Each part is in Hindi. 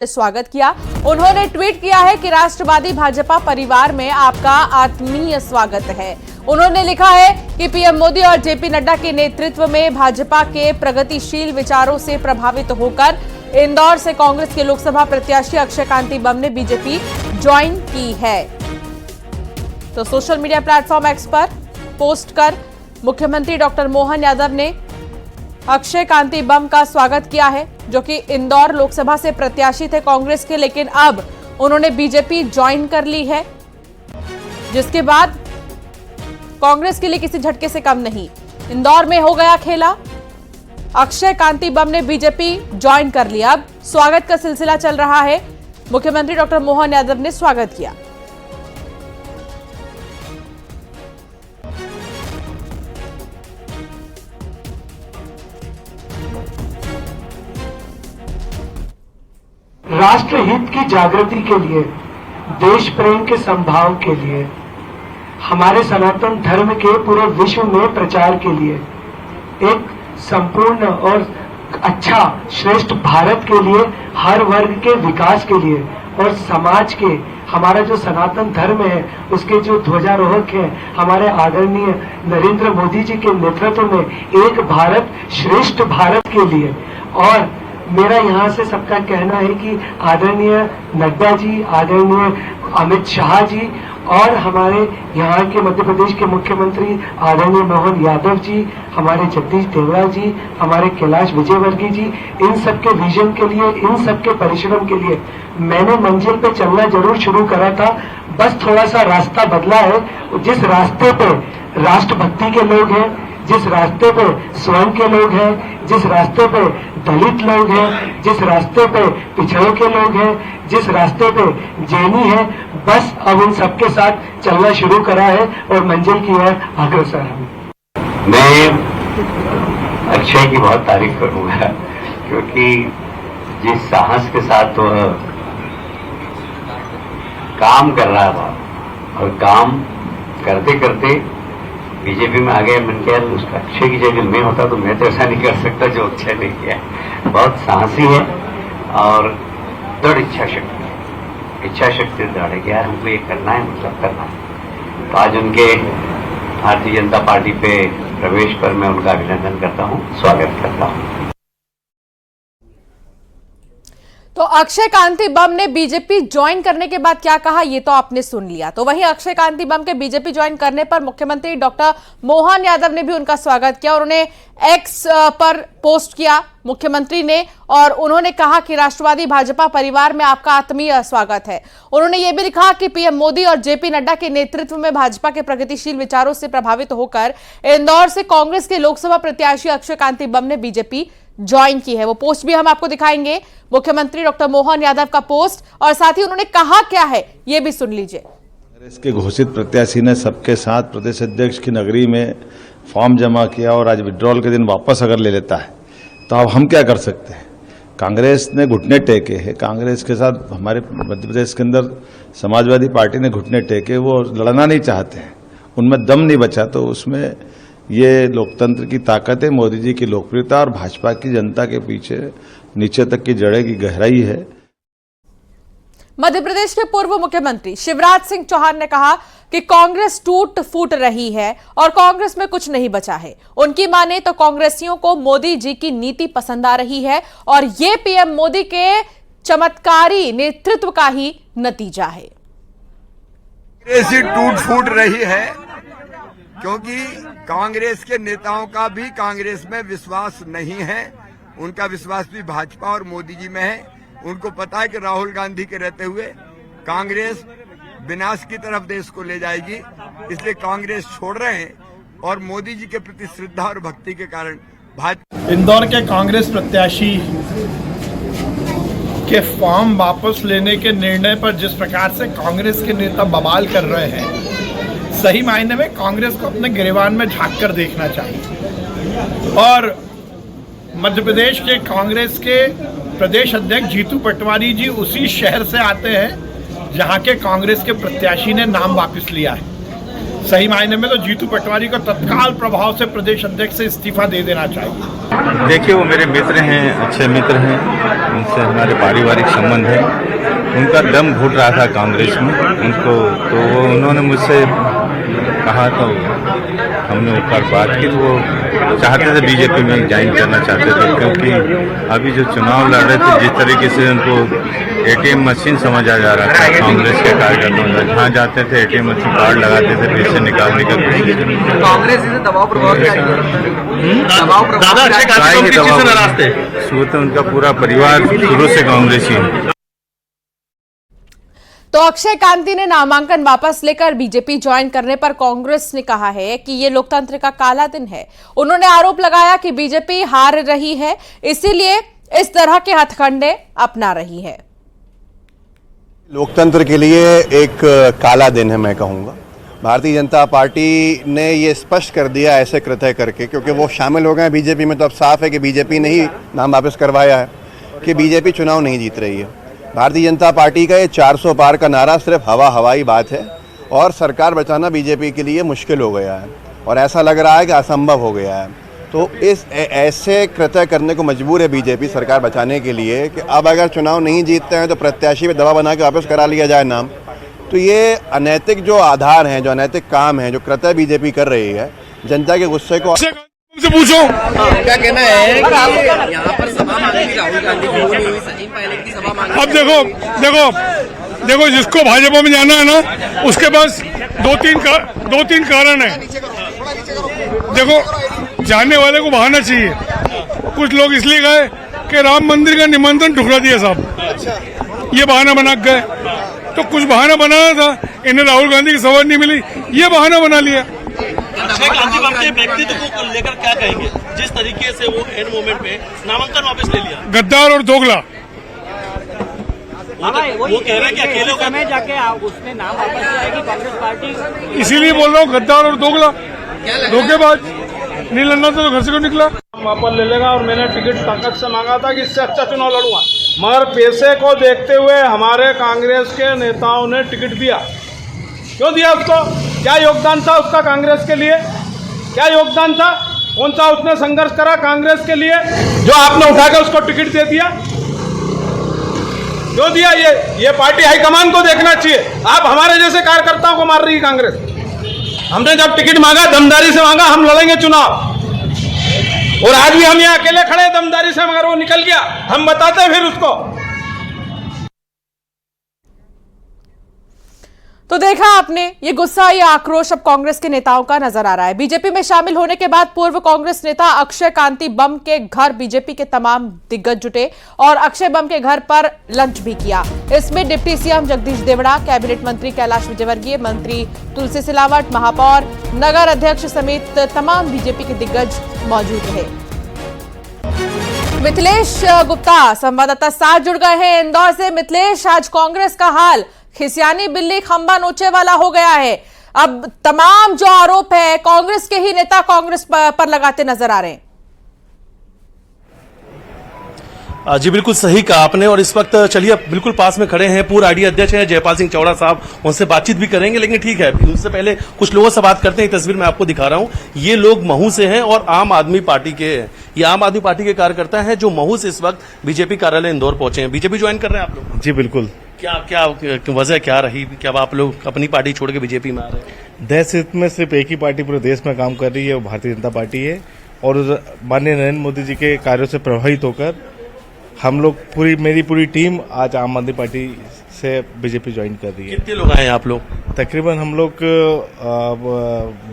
स्वागत किया। उन्होंने ट्वीट किया है कि राष्ट्रवादी भाजपा परिवार में आपका आत्मीय स्वागत है। उन्होंने लिखा है कि पीएम मोदी और जेपी नड्डा के नेतृत्व में भाजपा के प्रगतिशील विचारों से प्रभावित होकर इंदौर से कांग्रेस के लोकसभा प्रत्याशी अक्षय कांति बम ने बीजेपी ज्वाइन की है। तो सोशल मीडिया प्लेटफॉर्म एक्स पर पोस्ट कर मुख्यमंत्री डॉक्टर मोहन यादव ने अक्षय कांति बम का स्वागत किया है, जो कि इंदौर लोकसभा से प्रत्याशी थे कांग्रेस के, लेकिन अब उन्होंने बीजेपी ज्वाइन कर ली है, जिसके बाद कांग्रेस के लिए किसी झटके से कम नहीं। इंदौर में हो गया खेला, अक्षय कांति बम ने बीजेपी ज्वाइन कर लिया। अब स्वागत का सिलसिला चल रहा है। मुख्यमंत्री डॉक्टर मोहन यादव ने स्वागत किया। राष्ट्र हित की जागृति के लिए, देश प्रेम के संभाव के लिए, हमारे सनातन धर्म के पूरे विश्व में प्रचार के लिए, एक संपूर्ण और अच्छा श्रेष्ठ भारत के लिए, हर वर्ग के विकास के लिए और समाज के, हमारा जो सनातन धर्म है उसके जो ध्वजारोहक है हमारे आदरणीय नरेंद्र मोदी जी के नेतृत्व में एक भारत श्रेष्ठ भारत के लिए। और मेरा यहाँ से सबका कहना है कि आदरणीय नड्डा जी, आदरणीय अमित शाह जी और हमारे यहाँ के मध्य प्रदेश के मुख्यमंत्री आदरणीय मोहन यादव जी, हमारे जगदीश देवड़ा जी, हमारे कैलाश विजयवर्गीय जी, इन सबके विजन के लिए, इन सबके परिश्रम के लिए मैंने मंजिल पे चलना जरूर शुरू करा था। बस थोड़ा सा रास्ता बदला है। जिस रास्ते पे राष्ट्रभक्ति के लोग हैं, जिस रास्ते पे स्वयं के लोग हैं, जिस रास्ते पे दलित लोग हैं, जिस रास्ते पे पिछड़ों के लोग हैं, जिस रास्ते पे जैनी है, बस अब उन सबके साथ चलना शुरू करा है और मंजिल की ओर अग्रसर है। मैं अक्षय की बहुत तारीफ करूंगा, क्योंकि जिस साहस के साथ वह काम कर रहा था और काम करते करते बीजेपी में आ गया। मैंने कहा उसका अक्षय की जगह मैं होता तो मैं तो ऐसा नहीं कर सकता जो अक्षय ने किया। बहुत साहसी है और दृढ़ इच्छा शक्ति है। इच्छा शक्ति दृढ़ है कि यार हमको ये करना है, मतलब करना है। तो आज उनके भारतीय जनता पार्टी पे प्रवेश पर मैं उनका अभिनंदन करता हूँ, स्वागत करता हूँ। तो अक्षय कांति बम ने बीजेपी ज्वाइन करने के बाद क्या कहा, ये तो आपने सुन लिया। तो वहीं अक्षय कांति बम के बीजेपी ज्वाइन करने पर मुख्यमंत्री डॉक्टर मोहन यादव ने भी उनका स्वागत किया और उन्हें एक्स पर पोस्ट किया मुख्यमंत्री ने, और उन्होंने कहा कि राष्ट्रवादी भाजपा परिवार में आपका आत्मीय स्वागत है। उन्होंने ये भी लिखा कि पीएम मोदी और जेपी नड्डा के नेतृत्व में भाजपा के प्रगतिशील विचारों से प्रभावित होकर इंदौर से कांग्रेस के लोकसभा प्रत्याशी अक्षय कांति बम ने बीजेपी ज्वाइन की है। वो पोस्ट भी हम आपको दिखाएंगे, मुख्यमंत्री डॉक्टर मोहन यादव का पोस्ट, और साथ ही उन्होंने कहा क्या है ये भी सुन लीजिए। कांग्रेस के घोषित प्रत्याशी ने सबके साथ प्रदेश अध्यक्ष की नगरी में फॉर्म जमा किया और आज विड्रॉल के दिन वापस अगर ले लेता है तो अब हम क्या कर सकते हैं। कांग्रेस ने घुटने टेके हैं, कांग्रेस के साथ हमारे मध्य प्रदेश के अंदर समाजवादी पार्टी ने घुटने टेके, वो लड़ना नहीं चाहते हैं, उनमें दम नहीं बचा। तो उसमें ये लोकतंत्र की ताकत है, मोदी जी की लोकप्रियता और भाजपा की जनता के पीछे नीचे तक की जड़ें की गहराई है। मध्य प्रदेश के पूर्व मुख्यमंत्री शिवराज सिंह चौहान ने कहा कि कांग्रेस टूट फूट रही है और कांग्रेस में कुछ नहीं बचा है। उनकी माने तो कांग्रेसियों को मोदी जी की नीति पसंद आ रही है और ये पीएम मोदी के चमत्कारी नेतृत्व का ही नतीजा है। कांग्रेस टूट फूट रही है क्योंकि कांग्रेस के नेताओं का भी कांग्रेस में विश्वास नहीं है। उनका विश्वास भी भाजपा और मोदी जी में है। उनको पता है कि राहुल गांधी के रहते हुए कांग्रेस विनाश की तरफ देश को ले जाएगी, इसलिए कांग्रेस छोड़ रहे हैं और मोदी जी के प्रति श्रद्धा और भक्ति के कारण भाजपा। इंदौर के कांग्रेस प्रत्याशी के फॉर्म वापस लेने के निर्णय पर जिस प्रकार से कांग्रेस के नेता बवाल कर रहे हैं, सही मायने में कांग्रेस को अपने गिरेबान में झांक कर देखना चाहिए। और मध्य प्रदेश के कांग्रेस के प्रदेश अध्यक्ष जीतू पटवारी जी उसी शहर से आते हैं जहां के कांग्रेस के प्रत्याशी ने नाम वापस लिया है। सही मायने में तो जीतू पटवारी को तत्काल प्रभाव से प्रदेश अध्यक्ष से इस्तीफा दे देना चाहिए। देखिए, वो मेरे मित्र हैं, अच्छे मित्र हैं, उनसे हमारे पारिवारिक संबंध है। उनका दम घुट रहा था कांग्रेस में उनको, तो वो उन्होंने मुझसे कहा तो हमने ऊपर बात की, तो वो चाहते थे बीजेपी में ज्वाइन करना चाहते थे, क्योंकि अभी जो चुनाव लड़ रहे थे जिस तरीके से उनको एटीएम मशीन समझा जा रहा था कांग्रेस के कार्यकर्ताओं में, जहाँ जाते थे एटीएम मशीन कार्ड लगाते थे, पैसे निकालने का कोशिश। कांग्रेस से दबाव प्रभाव शुरू तो उनका पूरा परिवार शुरू से कांग्रेसी है। तो अक्षय कांती ने नामांकन वापस लेकर बीजेपी ज्वाइन करने पर कांग्रेस ने कहा है कि ये लोकतंत्र का काला दिन है। उन्होंने आरोप लगाया कि बीजेपी हार रही है, इसीलिए इस तरह के हथकंडे अपना रही है। लोकतंत्र के लिए एक काला दिन है, मैं कहूँगा। भारतीय जनता पार्टी ने ये स्पष्ट कर दिया ऐसे कृत्य करके, क्योंकि वो शामिल हो गए हैं बीजेपी में, तो अब साफ है कि बीजेपी ने ही नाम वापस करवाया है कि बीजेपी चुनाव नहीं जीत रही है। भारतीय जनता पार्टी का ये 400 पार का नारा सिर्फ हवाई बात है और सरकार बचाना बीजेपी के लिए मुश्किल हो गया है और ऐसा लग रहा है कि असंभव हो गया है। तो इस ऐसे कृत्य करने को मजबूर है बीजेपी सरकार बचाने के लिए कि अब अगर चुनाव नहीं जीतते हैं तो प्रत्याशी पे दबाव बना के वापस करा लिया जाए नाम। तो ये अनैतिक जो आधार हैं, जो अनैतिक काम है, जो कृत्य बीजेपी कर रही है, जनता के गुस्से को से पूछो क्या कहना है कि यहाँ पर सभा मांगी थी राहुल गांधी की, वो नहीं हुई, सचिन पायलट की सभा मांगी। अब देखो जिसको भाजपा में जाना है ना, उसके पास दो तीन कारण है। देखो, जाने वाले को बहाना चाहिए। कुछ लोग इसलिए गए कि राम मंदिर का निमंत्रण ठुकरा दिया साहब, ये बहाना बना गए। तो कुछ बहाना बनाया था, इन्हें राहुल गांधी की सभा नहीं मिली, ये बहाना बना लिया। अक्षय कांती के व्यक्तित्व को लेकर क्या कहेंगे, जिस तरीके से वो एंड मोमेंट पे नामांकन वापस ले लिया? गद्दार और दोगला। वो कह रहे हैं कि अकेले समय जाके उसने नाम वापस लिया है कि कांग्रेस पार्टी, इसीलिए बोल रहा हूँ गद्दार और दोगला, धोखेबाज। नहीं लड़ना तो घर से क्यों निकला? वापस ले लेगा और मैंने टिकट ताकत से मांगा था कि इससे अच्छा चुनाव लड़ूंगा, मगर पैसे को देखते हुए हमारे कांग्रेस के नेताओं ने टिकट दिया। क्यों दिया उसको? क्या योगदान था उसका कांग्रेस के लिए? क्या योगदान था? कौन सा उसने संघर्ष करा कांग्रेस के लिए जो आपने उठा के उसको टिकट दे दिया? क्यों दिया? ये पार्टी हाईकमान को देखना चाहिए। आप हमारे जैसे कार्यकर्ताओं को मार रही है कांग्रेस। हमने जब टिकट मांगा, दमदारी से मांगा, हम लड़ेंगे चुनाव, और आज भी हम यहाँ अकेले खड़े दमदारी से, मगर वो निकल गया, हम बताते फिर उसको। तो देखा आपने, ये गुस्सा, ये आक्रोश अब कांग्रेस के नेताओं का नजर आ रहा है। बीजेपी में शामिल होने के बाद पूर्व कांग्रेस नेता अक्षय कांती बम के घर बीजेपी के तमाम दिग्गज जुटे और अक्षय बम के घर पर लंच भी किया। इसमें deputy CM Jagdish Devda, cabinet मंत्री कैलाश विजयवर्गीय, मंत्री तुलसी सिलावट, महापौर, नगर अध्यक्ष समेत तमाम बीजेपी के दिग्गज मौजूद रहे। मिथिलेश गुप्ता संवाददाता साथ जुड़ गए हैं इंदौर से। मिथिलेश, आज कांग्रेस का हाल खिसियानी बिल्ली खंबा नोचे वाला हो गया है। अब तमाम जो आरोप है कांग्रेस के ही नेता कांग्रेस पर लगाते नजर आ रहे हैं। जी बिल्कुल सही कहा आपने, और इस वक्त चलिए बिल्कुल पास में खड़े हैं पूर्व आईडी अध्यक्ष हैं जयपाल सिंह चौड़ा साहब, उनसे बातचीत भी करेंगे, लेकिन ठीक है उससे पहले कुछ लोगों से बात करते हैं। तस्वीर मैं आपको दिखा रहा हूं, ये लोग महू से हैं और आम आदमी पार्टी के हैं। ये आम आदमी पार्टी के कार्यकर्ता हैं जो महू से इस वक्त बीजेपी कार्यालय इंदौर पहुंचे हैं। बीजेपी ज्वाइन कर रहे हैं आप लोग? जी बिल्कुल। क्या वजह क्या रही, क्या आप लोग अपनी पार्टी छोड़ के बीजेपी में आ रहे हैं? देश हित में सिर्फ एक ही पार्टी पूरे देश में काम कर रही है, वो भारतीय जनता पार्टी है, और माननीय नरेंद्र मोदी जी के कार्यों से प्रभावित होकर हम लोग मेरी पूरी टीम आज आम आदमी पार्टी से बीजेपी ज्वाइन कर रही है। कितने लोग आए हैं आप लोग? तकरीबन हम लोग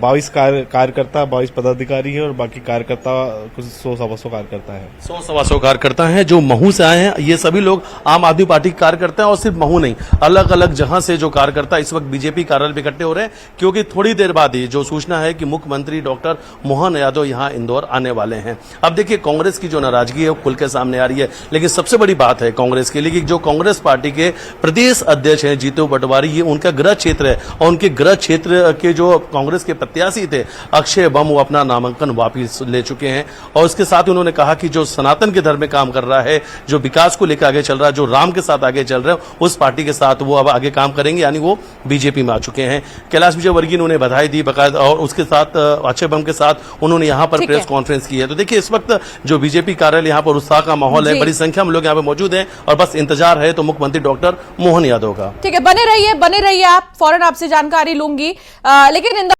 22 कार्यकर्ता, 22 पदाधिकारी है और बाकी कार्यकर्ता कुछ 100-125 कार्यकर्ता है। 100-125 कार्यकर्ता हैं जो महू से आए हैं। ये सभी लोग आम आदमी पार्टी के कार्यकर्ता हैं और सिर्फ महू नहीं, अलग अलग जहां से जो कार्यकर्ता इस वक्त बीजेपी कार्यालय में इकट्ठे हो रहे हैं, क्योंकि थोड़ी देर बाद ही जो सूचना है कि मुख्यमंत्री डॉक्टर मोहन यादव यहां इंदौर आने वाले हैं। अब देखिए कांग्रेस की जो नाराजगी है वो खुल के सामने आ रही है, लेकिन सबसे बड़ी बात है कांग्रेस के लिए कि जो कांग्रेस पार्टी के प्रदेश अध्यक्ष हैं जीतू पटवारी, ये उनका गृह क्षेत्र है और उनके गृह क्षेत्र के जो कांग्रेस के प्रत्याशी थे अक्षय बम, वो अपना नामांकन वापस ले चुके हैं। और इसके साथ ही उन्होंने कहा कि जो सनातन के धर्म में काम कर रहा है, जो विकास को लेकर आगे चल रहा है, जो राम के साथ आगे चल रहा है, उस पार्टी के साथ वो अब आगे काम करेंगे, यानी वो बीजेपी में आ चुके हैं। कैलाश विजयवर्गीय उन्होंने बधाई दी बकायदा, और उसके साथ अक्षय बम के साथ उन्होंने यहाँ पर प्रेस कॉन्फ्रेंस की है। तो देखिए इस वक्त जो बीजेपी कार्यालय यहाँ पर उत्साह का माहौल है, बड़ी संख्या में लोग यहाँ पे मौजूद हैं और बस इंतजार है तो मुख्यमंत्री डॉक्टर मोहन यादव का। ठीक है, बने रहिए आप, फौरन आपसे जानकारी लूंगी। लेकिन